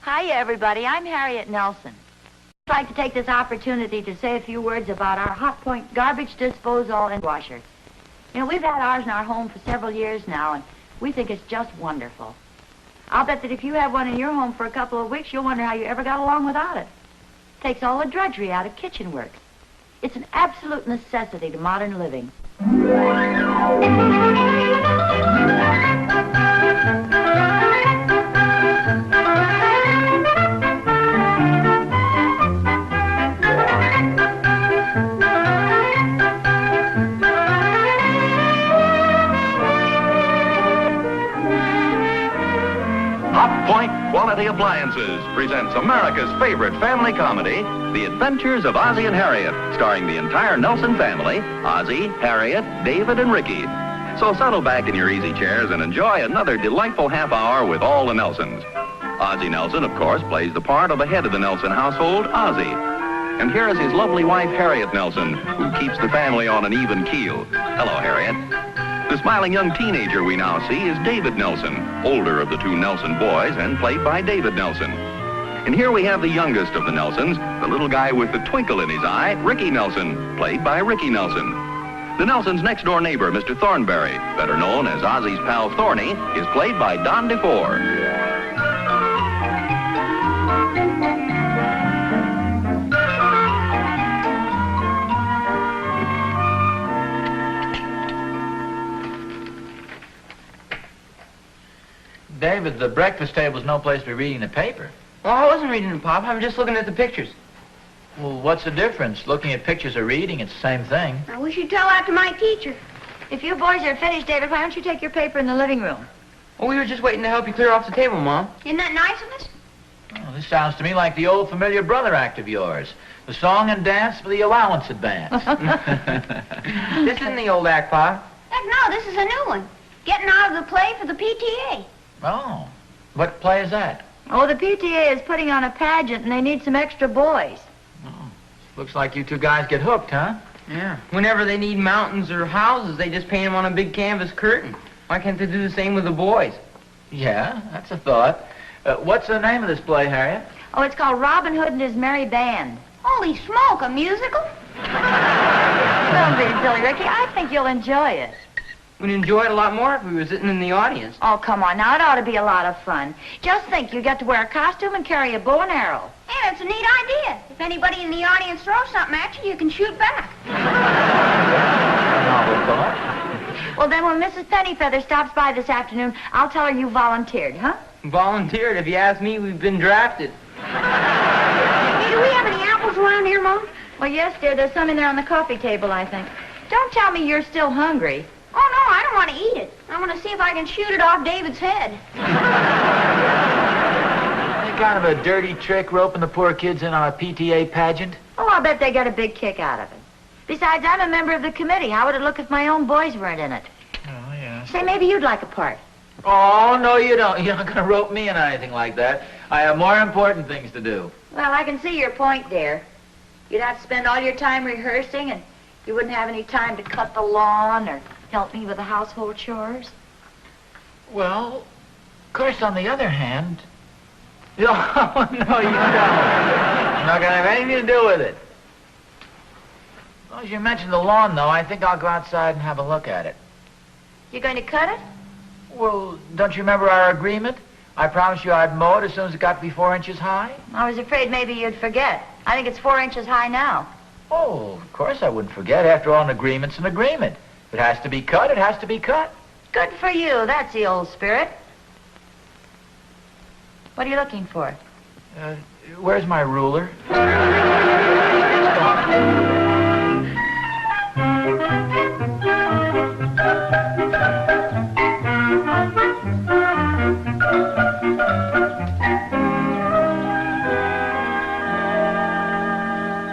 Hi, everybody. I'm Harriet Nelson. I'd like to take this opportunity to say a few words about our Hot Point garbage disposal and washer. You know, we've had ours in our home for several years now, and we think it's just wonderful. I'll bet that if you have one in your home for a couple of weeks, you'll wonder how you ever got along without it. It takes all the drudgery out of kitchen work. It's an absolute necessity to modern living. Point Quality Appliances presents America's favorite family comedy, The Adventures of Ozzie and Harriet, starring the entire Nelson family, Ozzie, Harriet, David, and Ricky. So settle back in your easy chairs and enjoy another delightful half hour with all the Nelsons. Ozzie Nelson, of course, plays the part of the head of the Nelson household, Ozzie. And here is his lovely wife, Harriet Nelson, who keeps the family on an even keel. Hello, Harriet. The smiling young teenager we now see is David Nelson, older of the two Nelson boys and played by David Nelson. And here we have the youngest of the Nelsons, the little guy with the twinkle in his eye, Ricky Nelson, played by Ricky Nelson. The Nelsons' next-door neighbor, Mr. Thornberry, better known as Ozzie's pal Thorny, is played by Don DeFore. David, the breakfast table's no place to be reading the paper. Well, I wasn't reading it, Pop. I was just looking at the pictures. Well, what's the difference? Looking at pictures or reading, it's the same thing. I wish you'd tell that to my teacher. If you boys are finished, David, why don't you take your paper in the living room? Well, we were just waiting to help you clear off the table, Mom. Isn't that nice of us? Oh, this sounds to me like the old familiar brother act of yours. The song and dance for the allowance advance. This isn't the old act, Pop. Heck no, this is a new one. Getting out of the play for the PTA. Oh, what play is that? Oh, the PTA is putting on a pageant, and they need some extra boys. Oh, looks like you two guys get hooked, huh? Yeah. Whenever they need mountains or houses, they just paint them on a big canvas curtain. Why can't they do the same with the boys? Yeah, that's a thought. What's the name of this play, Harriet? Oh, it's called Robin Hood and His Merry Band. Holy smoke, a musical? Don't be silly, Ricky. I think you'll enjoy it. We'd enjoy it a lot more if we were sitting in the audience. Oh, come on. Now, it ought to be a lot of fun. Just think, you get to wear a costume and carry a bow and arrow. Hey, that's a neat idea. If anybody in the audience throws something at you, you can shoot back. Novel thought. Well, then when Mrs. Pennyfeather stops by this afternoon, I'll tell her you volunteered, huh? Volunteered. If you ask me, we've been drafted. Hey, do we have any apples around here, Mom? Well, yes, dear. There's some in there on the coffee table, I think. Don't tell me you're still hungry. Oh, no, I don't want to eat it. I want to see if I can shoot it off David's head. Any kind of a dirty trick roping the poor kids in on a PTA pageant? Oh, I'll bet they get a big kick out of it. Besides, I'm a member of the committee. How would it look if my own boys weren't in it? Oh, yeah. Say, maybe you'd like a part. Oh, no, you don't. You're not going to rope me in on anything like that. I have more important things to do. Well, I can see your point, dear. You'd have to spend all your time rehearsing, and you wouldn't have any time to cut the lawn or help me with the household chores. Well, of course, on the other hand... No, no, you don't. I'm not going to have anything to do with it. Well, as you mentioned the lawn, though, I think I'll go outside and have a look at it. You going to cut it? Well, don't you remember our agreement? I promised you I'd mow it as soon as it got to be 4 inches high. I was afraid maybe you'd forget. I think it's 4 inches high now. Oh, of course I wouldn't forget. After all, an agreement's an agreement. If it has to be cut, it has to be cut. Good for you. That's the old spirit. What are you looking for? Where's my ruler?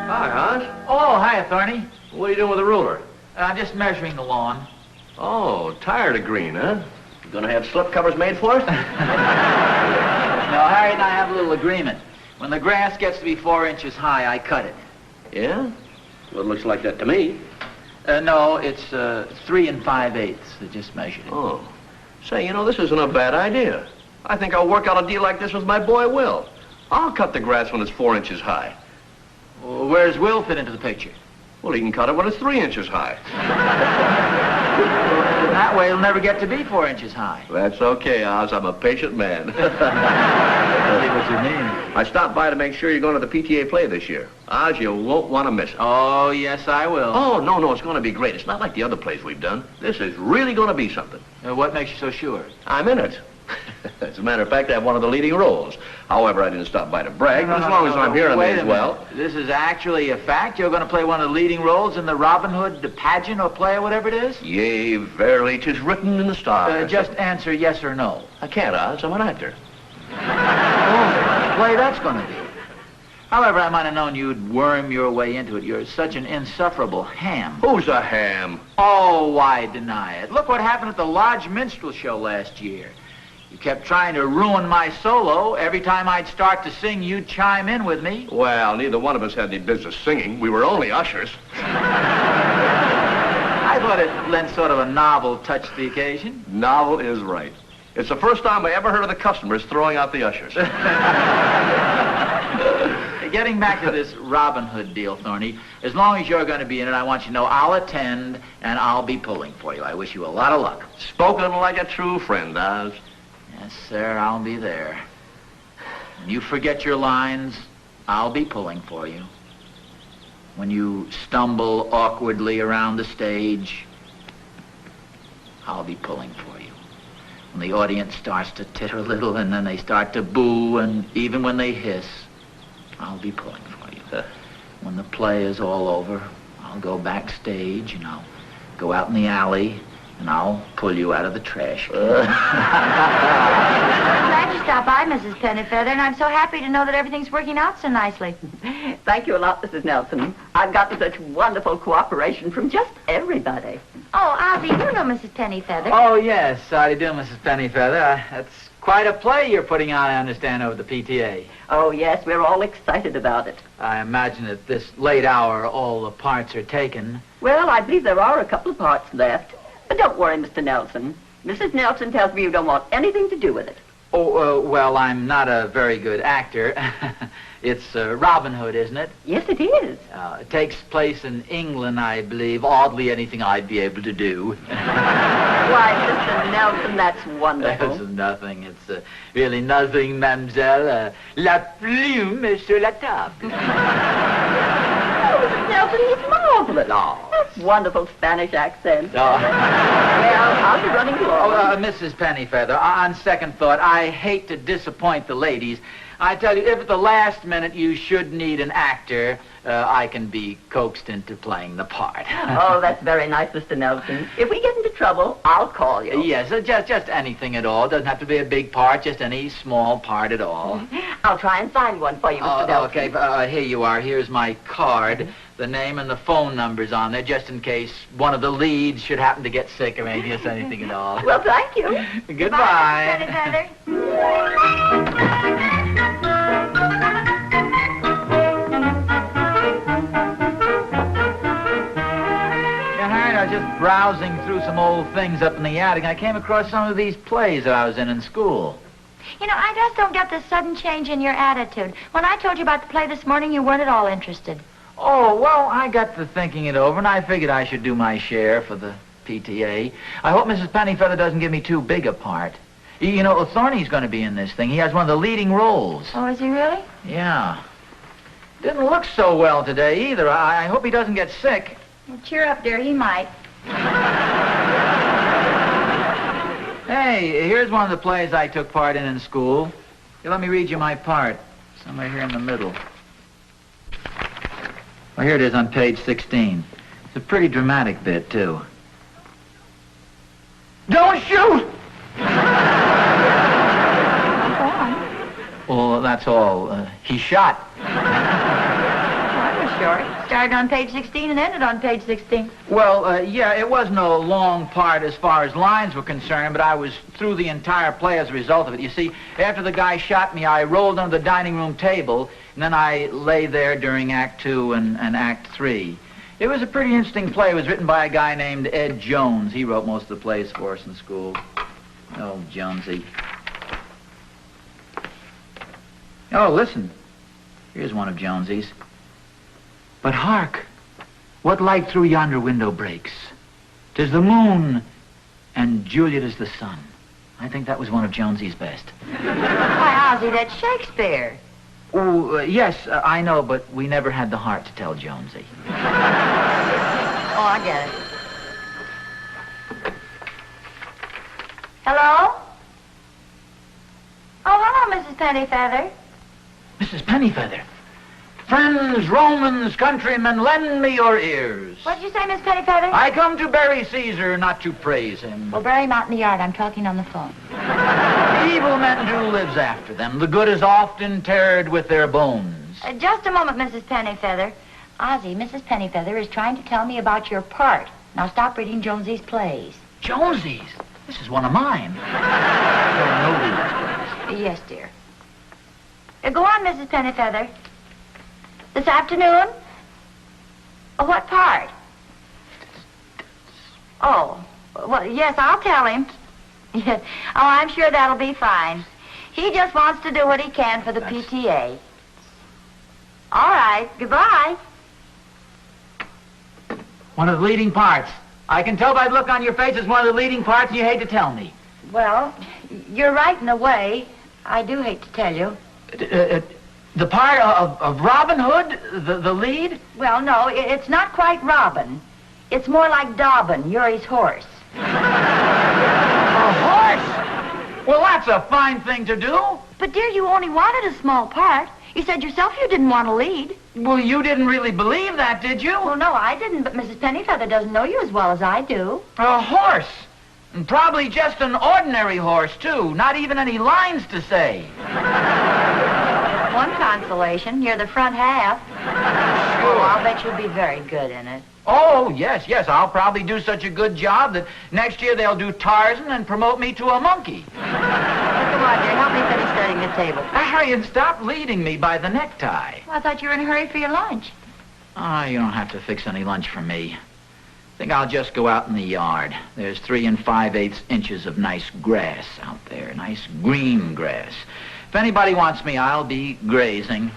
Hi, Aunt. Oh, hiya, Thorny. What are you doing with the ruler? I'm just measuring the lawn. Oh, tired of green, huh? You gonna have slip covers made for it? No, Harry and I have a little agreement. When the grass gets to be 4 inches high, I cut it. Yeah? Well, it looks like that to me. No, it's 3 5/8. I just measured it. Oh. Say, you know, this isn't a bad idea. I think I'll work out a deal like this with my boy, Will. I'll cut the grass when it's 4 inches high. Well, where's Will fit into the picture? Well, he can cut it when it's 3 inches high. That way it'll never get to be 4 inches high. That's okay, Oz. I'm a patient man. I see what you mean. I stopped by to make sure you're going to the PTA play this year. Oz, you won't want to miss it. Oh, yes, I will. Oh, no, it's going to be great. It's not like the other plays we've done. This is really going to be something. What makes you so sure? I'm in it. As a matter of fact, I have one of the leading roles. However, I didn't stop by to brag, but as long as I'm here on Wait as a well. minute. This is actually a fact? You're going to play one of the leading roles in the Robin Hood pageant or play or whatever it is? Yea, verily, 'tis written in the stars. Just answer yes or no. I can't, Oz. I'm an actor. Oh, play that's going to be. However, I might have known you'd worm your way into it. You're such an insufferable ham. Who's a ham? Oh, why deny it? Look what happened at the Lodge Minstrel Show last year. You kept trying to ruin my solo. Every time I'd start to sing, you'd chime in with me. Well, neither one of us had any business singing. We were only ushers. I thought it lent sort of a novel touch to the occasion. Novel is right. It's the first time I ever heard of the customers throwing out the ushers. Getting back to this Robin Hood deal, Thorny, as long as you're going to be in it, I want you to know I'll attend and I'll be pulling for you. I wish you a lot of luck. Spoken like a true friend, Oz. Yes, sir, I'll be there. When you forget your lines, I'll be pulling for you. When you stumble awkwardly around the stage, I'll be pulling for you. When the audience starts to titter a little and then they start to boo, and even when they hiss, I'll be pulling for you. When the play is all over, I'll go backstage and I'll go out in the alley and I'll pull you out of the trash can. I'm glad you stopped by, Mrs. Pennyfeather, and I'm so happy to know that everything's working out so nicely. Thank you a lot, Mrs. Nelson. I've gotten such wonderful cooperation from just everybody. Oh, Ozzie, you know Mrs. Pennyfeather. Oh, yes. How do you do, Mrs. Pennyfeather? That's quite a play you're putting on, I understand, over the PTA. Oh, yes, we're all excited about it. I imagine at this late hour all the parts are taken. Well, I believe there are a couple of parts left. But don't worry, Mr. Nelson. Mrs. Nelson tells me you don't want anything to do with it. Oh, well, I'm not a very good actor. It's Robin Hood, isn't it? Yes, it is. It takes place in England, I believe. Oddly, anything I'd be able to do. Why, Mr. Nelson, that's wonderful. It's nothing. It's really nothing, mademoiselle. La plume sur la table. Oh, Mr. Nelson, he's marvelous. No. That's wonderful Spanish accent. No. Well, I'll be running along. Mrs. Pennyfeather, on second thought, I hate to disappoint the ladies. I tell you, if at the last minute you should need an actor, I can be coaxed into playing the part. Oh, that's very nice, Mr. Nelson. If we get into trouble, I'll call you. Yes, just anything at all. Doesn't have to be a big part, just any small part at all. I'll try and find one for you, Mr. Nelson. Okay, here you are. Here's my card. The name and the phone number's on there, just in case one of the leads should happen to get sick or maybe just anything at all. Well, thank you. Goodbye. Mrs. Pennyfeather. I was just browsing through some old things up in the attic, and I came across some of these plays that I was in school. You know, I just don't get this sudden change in your attitude. When I told you about the play this morning, you weren't at all interested. Oh, well, I got to thinking it over, and I figured I should do my share for the PTA. I hope Mrs. Pennyfeather doesn't give me too big a part. You know, Thorny's going to be in this thing. He has one of the leading roles. Oh, is he really? Yeah. Didn't look so well today, either. I hope he doesn't get sick. Well, cheer up, dear. He might. Hey, here's one of the plays I took part in school. Here, let me read you my part. Somewhere here in the middle. Well, here it is on page 16. It's a pretty dramatic bit, too. Don't shoot! Well, that's all. He shot. That was short. Started on page 16 and ended on page 16. Well, yeah, it wasn't a long part as far as lines were concerned, but I was through the entire play as a result of it. You see, after the guy shot me, I rolled under the dining room table, and then I lay there during Act 2 and Act 3. It was a pretty interesting play. It was written by a guy named Ed Jones. He wrote most of the plays for us in school. Oh, Jonesy. Oh, listen. Here's one of Jonesy's. But hark, what light through yonder window breaks? 'Tis the moon, and Juliet is the sun. I think that was one of Jonesy's best. Why, Ozzie, that's Shakespeare. Oh, yes, I know, but we never had the heart to tell Jonesy. Oh, I get it. Hello? Oh, hello, Mrs. Pennyfeather. Mrs. Pennyfeather. Friends, Romans, countrymen, lend me your ears. What did you say, Miss Pennyfeather? I come to bury Caesar, not to praise him. Well, bury him out in the yard. I'm talking on the phone. Evil men do lives after them. The good is often interred with their bones. Just a moment, Mrs. Pennyfeather. Ozzie, Mrs. Pennyfeather is trying to tell me about your part. Now stop reading Jonesy's plays. Jonesy's? This is one of mine. There are no readers, please. Yes, dear. Go on, Mrs. Pennyfeather. This afternoon? Oh, what part? Oh, well, yes, I'll tell him. Yes. Oh, I'm sure that'll be fine. He just wants to do what he can for the PTA. All right, goodbye. One of the leading parts. I can tell by the look on your face it's one of the leading parts and you hate to tell me. Well, you're right in a way. I do hate to tell you. The part of Robin Hood, the lead? Well, no, it's not quite Robin. It's more like Dobbin, Uri's horse. A horse? Well, that's a fine thing to do. But, dear, you only wanted a small part. You said yourself you didn't want to lead. Well, you didn't really believe that, did you? Well, no, I didn't, but Mrs. Pennyfeather doesn't know you as well as I do. A horse. And probably just an ordinary horse, too. Not even any lines to say. One consolation, you're the front half. Sure. Oh, I'll bet you'll be very good in it. Oh, yes. I'll probably do such a good job that next year they'll do Tarzan and promote me to a monkey. Come on, dear, help me finish setting the table. Harriet, stop leading me by the necktie. Well, I thought you were in a hurry for your lunch. You don't have to fix any lunch for me. I think I'll just go out in the yard. There's 3 5/8 inches of nice grass out there, nice green grass. If anybody wants me, I'll be grazing.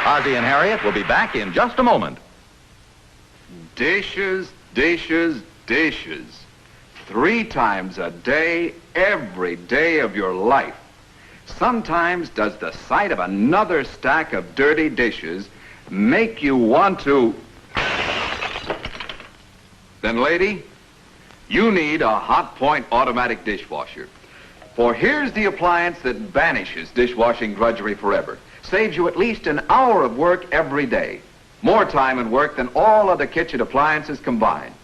Ozzie and Harriet will be back in just a moment. Dishes, dishes, dishes. 3 times a day, every day of your life. Sometimes does the sight of another stack of dirty dishes make you want to... Then, lady, you need a Hot Point automatic dishwasher. For here's the appliance that banishes dishwashing drudgery forever. Saves you at least an hour of work every day. More time and work than all other kitchen appliances combined.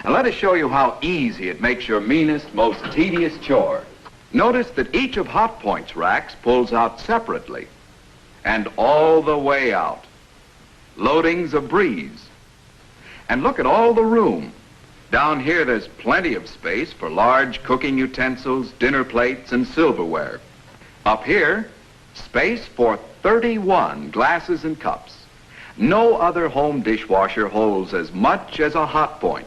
And let us show you how easy it makes your meanest, most tedious chore. Notice that each of Hot Point's racks pulls out separately. And all the way out. Loading's a breeze. And look at all the room. Down here there's plenty of space for large cooking utensils, dinner plates, and silverware. Up here, space for 31 glasses and cups. No other home dishwasher holds as much as a Hot Point.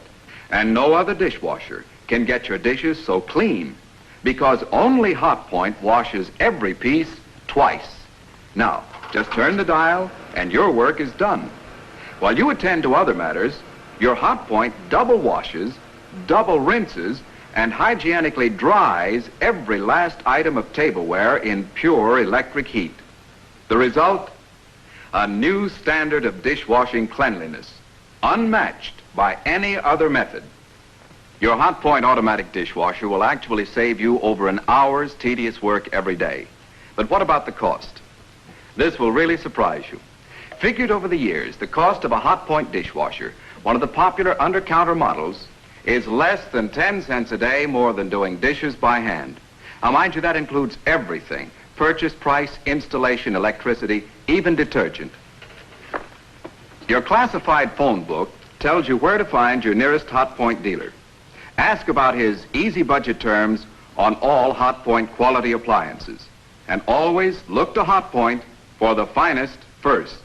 And no other dishwasher can get your dishes so clean, because only Hot Point washes every piece twice. Now, just turn the dial and your work is done. While you attend to other matters, your Hot Point double washes, double rinses, and hygienically dries every last item of tableware in pure electric heat. The result? A new standard of dishwashing cleanliness, unmatched by any other method. Your Hot Point automatic dishwasher will actually save you over an hour's tedious work every day. But what about the cost? This will really surprise you. Figured over the years, the cost of a Hot Point dishwasher, one of the popular under-counter models, is less than 10 cents a day more than doing dishes by hand. Now, mind you, that includes everything: purchase price, installation, electricity, even detergent. Your classified phone book tells you where to find your nearest Hot Point dealer. Ask about his easy budget terms on all Hot Point quality appliances. And always look to Hot Point for the finest first.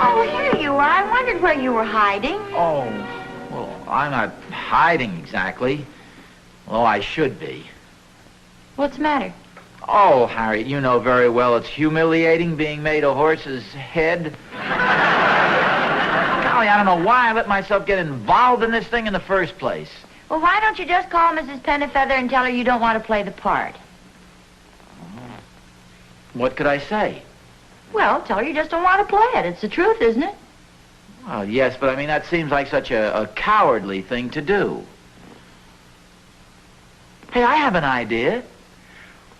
Oh, here you are. I wondered where you were hiding. Oh, well, I'm not hiding exactly. Although I should be. What's the matter? Oh, Harriet, you know very well it's humiliating being made a horse's head. Golly, I don't know why I let myself get involved in this thing in the first place. Well, why don't you just call Mrs. Pennyfeather and tell her you don't want to play the part? What could I say? Well, tell her you just don't want to play it. It's the truth, isn't it? Well, yes, but I mean, that seems like such a cowardly thing to do. Hey, I have an idea.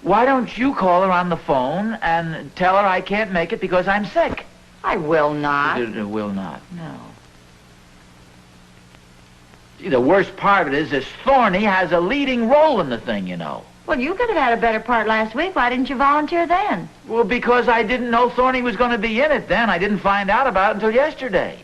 Why don't you call her on the phone and tell her I can't make it because I'm sick? I will not. Will not, no. See, the worst part of it is this Thorny has a leading role in the thing, you know. Well, you could have had a better part last week. Why didn't you volunteer then? Well, because I didn't know Thorny was going to be in it then. I didn't find out about it until yesterday.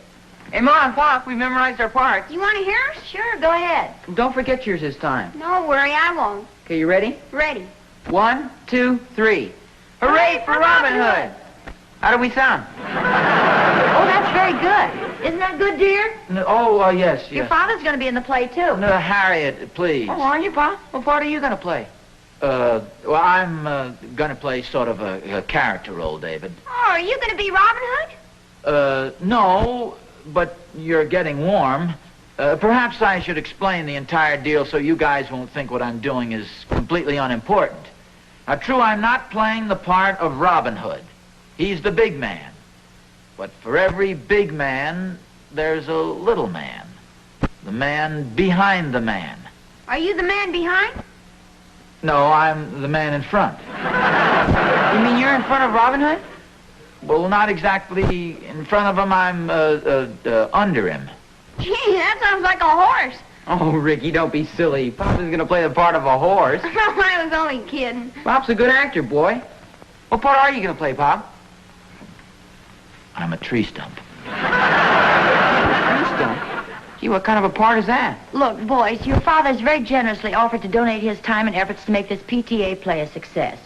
Hey, Mom, Pop, we memorized our parts. You want to hear us? Sure, go ahead. Don't forget yours this time. No worry, I won't. Okay, you ready? Ready. 1, 2, 3. Hooray for Robin Hood! How do we sound? Oh, that's very good. Isn't that good, dear? No, yes, Your yes. father's going to be in the play, too. No, Harriet, please. Oh, are you, Pop? What part are you going to play? Well, I'm going to play sort of a character role, David. Oh, are you going to be Robin Hood? No, but you're getting warm. Perhaps I should explain the entire deal so you guys won't think what I'm doing is completely unimportant. Now, true, I'm not playing the part of Robin Hood. He's the big man. But for every big man, there's a little man. The man behind the man. Are you the man behind? No, I'm the man in front. You mean you're in front of Robin Hood? Well, not exactly in front of him. I'm under him. Gee, that sounds like a horse. Oh, Ricky, don't be silly. Pop is going to play the part of a horse. I was only kidding. Pop's a good actor, boy. What part are you going to play, Pop? I'm a tree stump. Tree stump? Gee, what kind of a part is that? Look, boys, your father's very generously offered to donate his time and efforts to make this PTA play a success.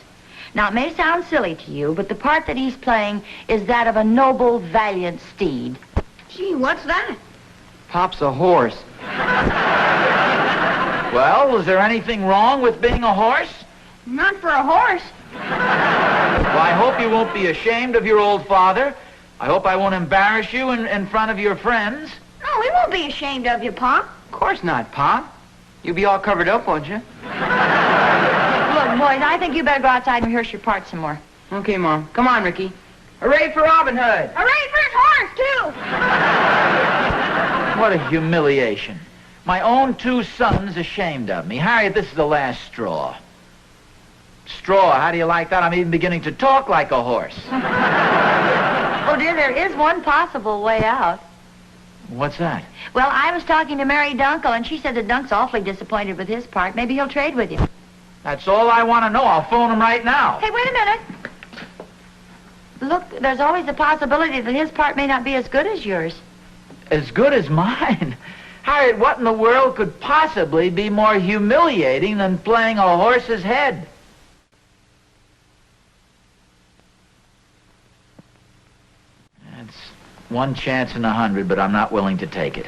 Now, it may sound silly to you, but the part that he's playing is that of a noble, valiant steed. Gee, what's that? Pop's a horse. Well, is there anything wrong with being a horse? Not for a horse. Well, I hope you won't be ashamed of your old father. I hope I won't embarrass you in front of your friends. No, we won't be ashamed of you, Pop. Of course not, Pop. You'll be all covered up, won't you? Look, boys, I think you better go outside and rehearse your part some more. Okay, Mom. Come on, Ricky. Hooray for Robin Hood! Hooray for his horse, too. What a humiliation. My own two sons ashamed of me. Harriet, this is the last straw. Straw, how do you like that? I'm even beginning to talk like a horse. Oh, dear, there is one possible way out. What's that? Well, I was talking to Mary Dunkel, and she said that Dunk's awfully disappointed with his part. Maybe he'll trade with you. That's all I want to know. I'll phone him right now. Hey, wait a minute. Look, there's always the possibility that his part may not be as good as yours. As good as mine? Harriet, what in the world could possibly be more humiliating than playing a horse's head? It's one chance in 100, but I'm not willing to take it.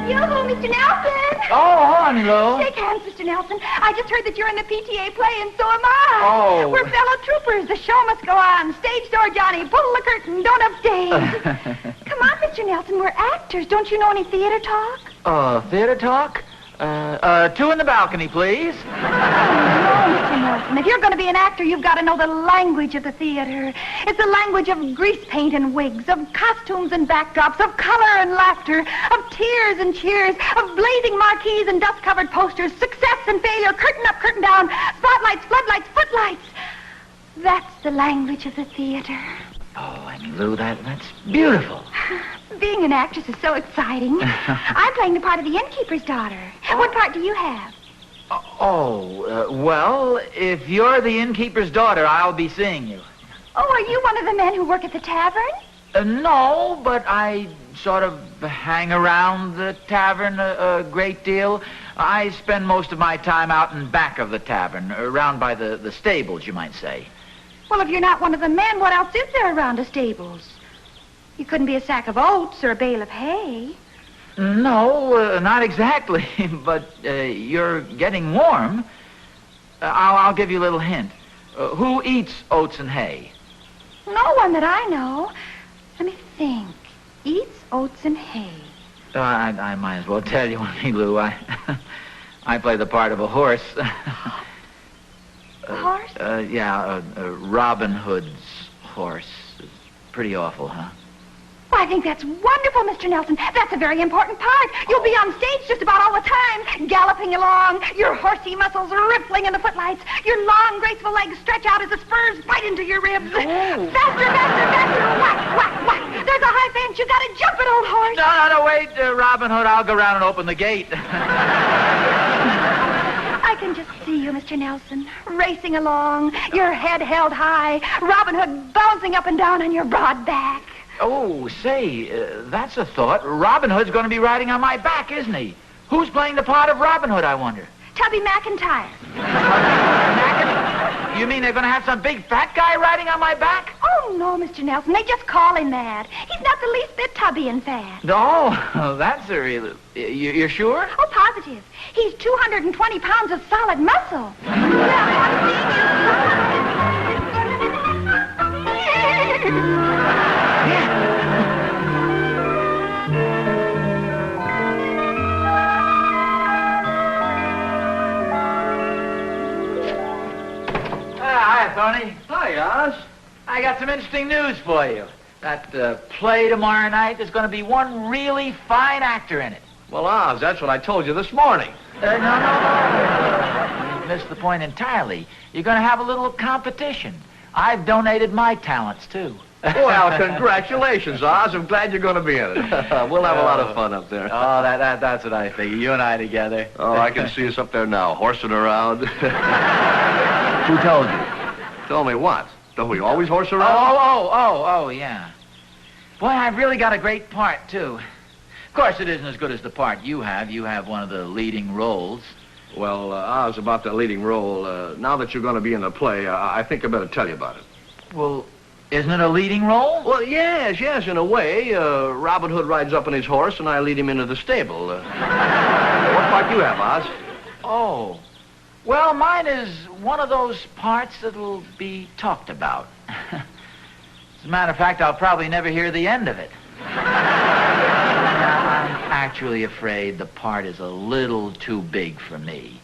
Yoo-hoo, Mr. Nelson. Oh, honey, Lou. Shake hands, Mr. Nelson. I just heard that you're in the PTA play, and so am I. Oh. We're fellow troopers. The show must go on. Stage door, Johnny. Pull the curtain. Don't upstage. Come on, Mr. Nelson. We're actors. Don't you know any theater talk? Theater talk? Two in the balcony, please. No, Mr. Nelson. If you're going to be an actor, you've got to know the language of the theater. It's the language of grease paint and wigs, of costumes and backdrops, of color and laughter, of tears and cheers, of blazing marquees and dust-covered posters, success and failure, curtain up, curtain down, spotlights, floodlights, footlights. That's the language of the theater. Oh, and Lou, that's beautiful. Being an actress is so exciting. I'm playing the part of the innkeeper's daughter. What part do you have? Well, if you're the innkeeper's daughter, I'll be seeing you. Oh, are you one of the men who work at the tavern? No, but I sort of hang around the tavern a great deal. I spend most of my time out in back of the tavern, around by the stables, you might say. Well, if you're not one of the men, what else is there around the stables? You couldn't be a sack of oats or a bale of hay. No, not exactly, but you're getting warm. I'll give you a little hint. Who eats oats and hay? No one that I know. Let me think. Eats oats and hay. I might as well tell you, Lou. I play the part of a horse. A horse? Yeah, Robin Hood's horse. It's pretty awful, huh? Well, I think that's wonderful, Mr. Nelson. That's a very important part. You'll be on stage just about all the time, galloping along, your horsey muscles rippling in the footlights, your long, graceful legs stretch out as the spurs bite into your ribs. Faster, faster, faster, whack, whack, whack. There's a high fence. You gotta jump it, old horse. No, wait, Robin Hood. I'll go around and open the gate. I can just see you, Mr. Nelson, racing along, your head held high, Robin Hood bouncing up and down on your broad back. Oh, say, that's a thought. Robin Hood's going to be riding on my back, isn't he? Who's playing the part of Robin Hood, I wonder? Tubby McIntyre. You mean they're going to have some big fat guy riding on my back? Oh, no, Mr. Nelson. They just call him that. He's not the least bit tubby and fat. No, that's a real... You're sure? Oh, positive. He's 220 pounds of solid muscle. Hi, Tony. Hi, Oz. I got some interesting news for you. That play tomorrow night, there's going to be one really fine actor in it. Well, Oz, that's what I told you this morning. No. You missed the point entirely. You're going to have a little competition. I've donated my talents, too. Well, congratulations, Oz. I'm glad you're going to be in it. We'll have a lot of fun up there. Oh, that's what I figure. You and I together. Oh, I can see us up there now, horsing around. Who told you? Tell me what? Don't we always horse around? Oh, yeah. Boy, I've really got a great part, too. Of course, it isn't as good as the part you have. You have one of the leading roles. Well, Oz, about that leading role, now that you're going to be in the play, I think I better tell you about it. Well, isn't it a leading role? Well, yes, in a way. Robin Hood rides up on his horse, and I lead him into the stable. What part do you have, Oz? Oh. Well, mine is one of those parts that'll be talked about. As a matter of fact, I'll probably never hear the end of it. I'm actually afraid the part is a little too big for me.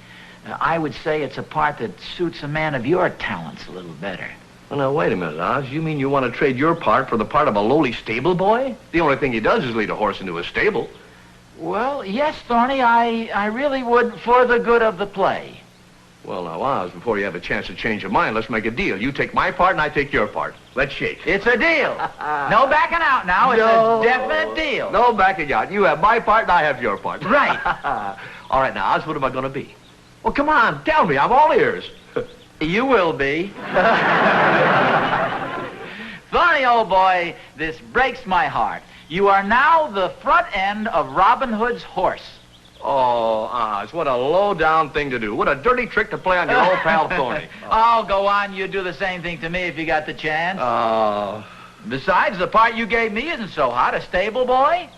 I would say it's a part that suits a man of your talents a little better. Well, now, wait a minute, Oz. You mean you want to trade your part for the part of a lowly stable boy? The only thing he does is lead a horse into a stable. Well, yes, Thorny, I really would for the good of the play. Well, now, Oz, before you have a chance to change your mind, let's make a deal. You take my part and I take your part. Let's shake. It's a deal. No backing out now. It's a definite deal. No backing out. You have my part and I have your part. Right. All right, now, Oz, what am I going to be? Well, come on, tell me. I'm all ears. You will be. Thorny, old boy, this breaks my heart. You are now the front end of Robin Hood's horse. Oh, Oz, what a low-down thing to do. What a dirty trick to play on your old pal Thorny. Oh, go on. You'd do the same thing to me if you got the chance. Oh. Besides, the part you gave me isn't so hot. A stable boy?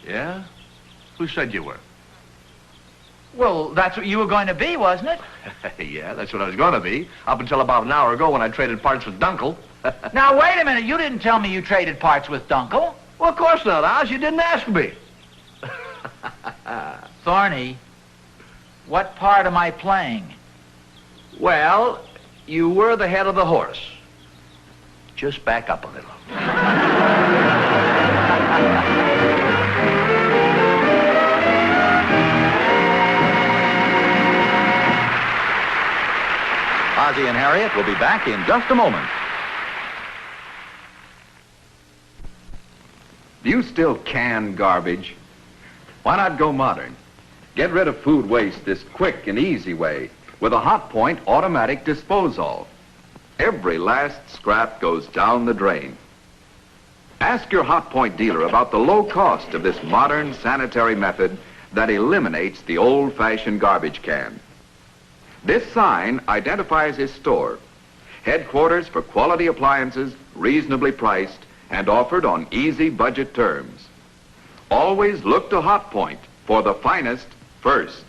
Yeah? Who said you were? Well, that's what you were going to be, wasn't it? Yeah, that's what I was going to be. Up until about an hour ago when I traded parts with Dunkel. Now, wait a minute. You didn't tell me you traded parts with Dunkel. Well, of course not, Oz. You didn't ask me. Thorny, what part am I playing? Well, you were the head of the horse. Just back up a little. Ozzie and Harriet will be back in just a moment. Do you still can garbage? Why not go modern? Get rid of food waste this quick and easy way with a Hot Point automatic disposal. Every last scrap goes down the drain. And Ask your Hot Point dealer about the low cost of this modern sanitary method that eliminates the old-fashioned garbage can. This sign identifies his store, headquarters for quality appliances, reasonably priced, and offered on easy budget terms. Always look to Hot Point for the finest first.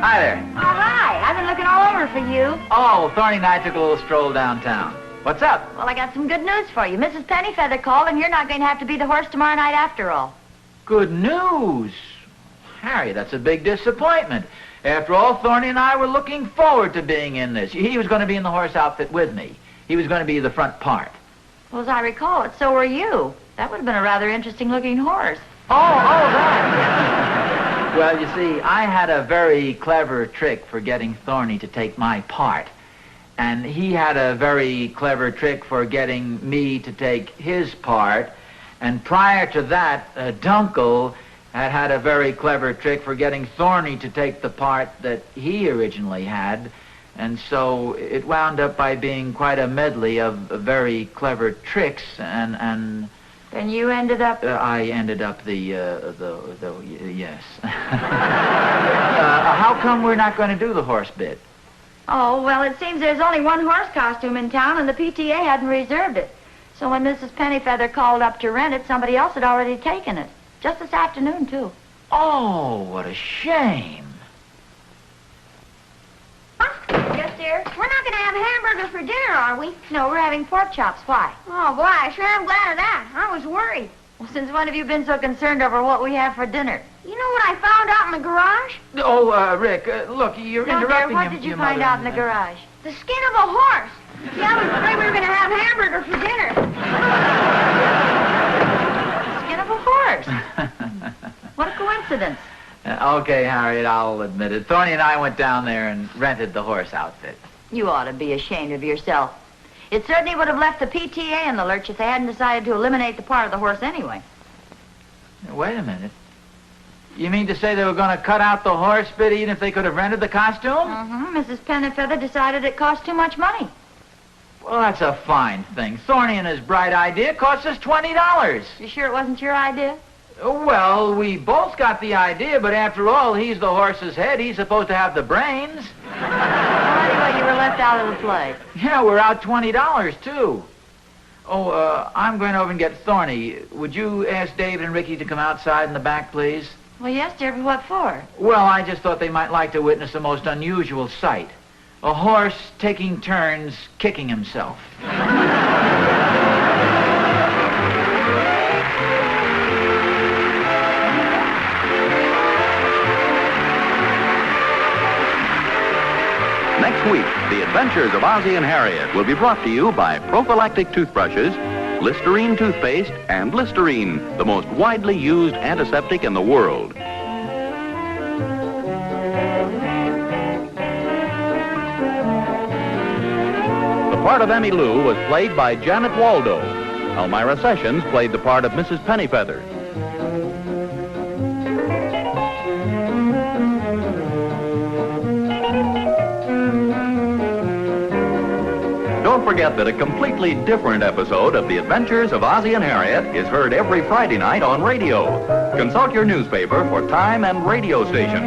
Hi there. All right. I've been looking all over for you. Oh, Thorny and I took a little stroll downtown. What's up? Well, I got some good news for you. Mrs. Pennyfeather called, and you're not going to have to be the horse tomorrow night after all. Good news. Harry, that's a big disappointment. After all, Thorny and I were looking forward to being in this. He was going to be in the horse outfit with me. He was going to be the front part. Well, as I recall it, so were you. That would have been a rather interesting-looking horse. Oh, that. Well, you see, I had a very clever trick for getting Thorny to take my part. And he had a very clever trick for getting me to take his part. And prior to that, Dunkel had a very clever trick for getting Thorny to take the part that he originally had. And so it wound up by being quite a medley of very clever tricks, and Then you ended up... I ended up yes. How come we're not going to do the horse bit? Oh, well, it seems there's only one horse costume in town, and the PTA hadn't reserved it. So when Mrs. Pennyfeather called up to rent it, somebody else had already taken it. Just this afternoon, too. Oh, what a shame. Yes, dear? We're not going to have hamburger for dinner, are we? No, we're having pork chops. Why? Oh, boy, I sure am glad of that. I was worried. Well, since when have you been so concerned over what we have for dinner? You know what I found out in the garage? Oh, Rick, look, you're No, interrupting dear, what him. did you your find mother out in the and- garage? The skin of a horse. See, I was afraid we were going to have hamburger for dinner. The skin of a horse. What a coincidence. Okay, Harriet, I'll admit it. Thorny and I went down there and rented the horse outfit. You ought to be ashamed of yourself. It certainly would have left the PTA in the lurch if they hadn't decided to eliminate the part of the horse anyway. Wait a minute. You mean to say they were going to cut out the horse bit even if they could have rented the costume? Mm-hmm. Mrs. Pennyfeather decided it cost too much money. Well, that's a fine thing. Thorny and his bright idea cost us $20. You sure it wasn't your idea? Well, we both got the idea, but after all, he's the horse's head. He's supposed to have the brains. Well, anyway, you were left out of the play. Yeah, we're out $20, too. Oh, I'm going over and get Thorny. Would you ask David and Ricky to come outside in the back, please? Well, yes, dear, but what for? Well, I just thought they might like to witness a most unusual sight. A horse taking turns kicking himself. Next week, The Adventures of Ozzie and Harriet will be brought to you by prophylactic toothbrushes, Listerine toothpaste, and Listerine, the most widely used antiseptic in the world. The part of Emmy Lou was played by Janet Waldo. Elmira Sessions played the part of Mrs. Pennyfeather. Don't forget that a completely different episode of The Adventures of Ozzie and Harriet is heard every Friday night on radio. Consult your newspaper for time and radio station.